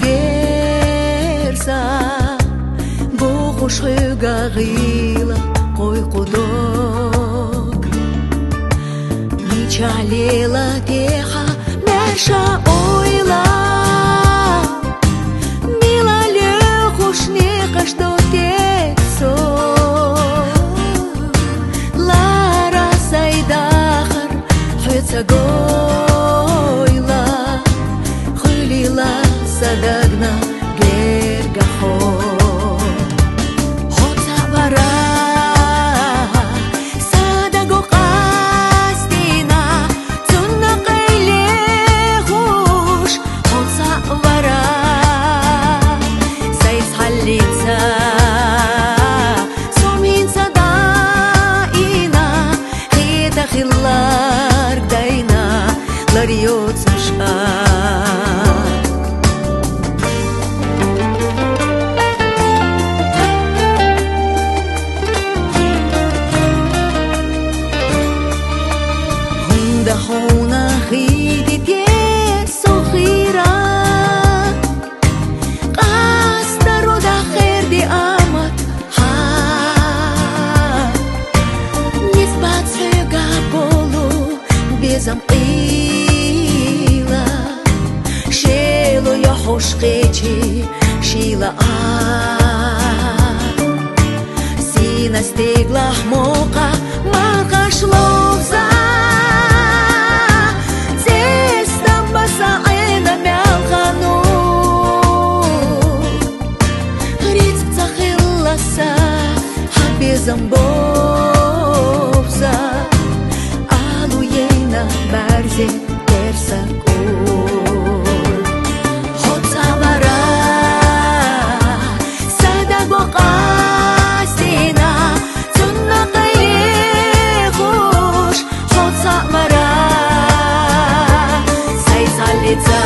bersa bu xushxuga g'ila qo'y quduq Michalela teha mesha oyla Milale xushni qashdo tetso Lara saydaxar xutsa goyla Khulila sadagna gergaho Hona khidi te sokhira qastaro da khair di amat ha nisbat sega bolu bezam qila shelo ya hoshqichi shila sina stegla moqa marqashlovza Zambovza aluyena barze tersakul Hotzavara sadago qastina tunna qaylehush Hotzavara saysalitza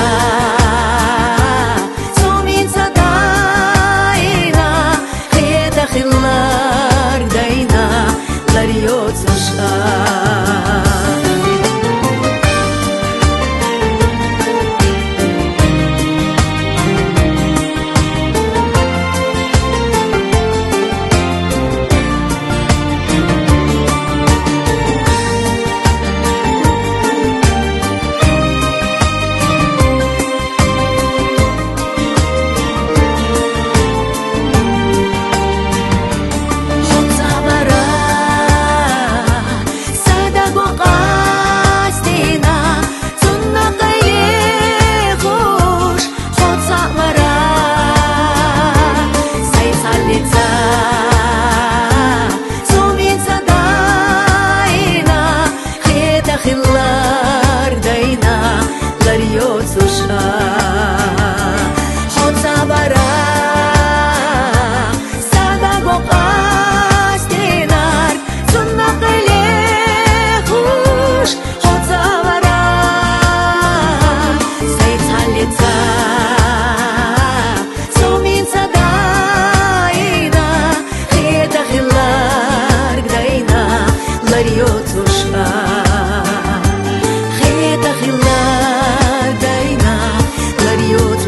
Kheta khila daina lariot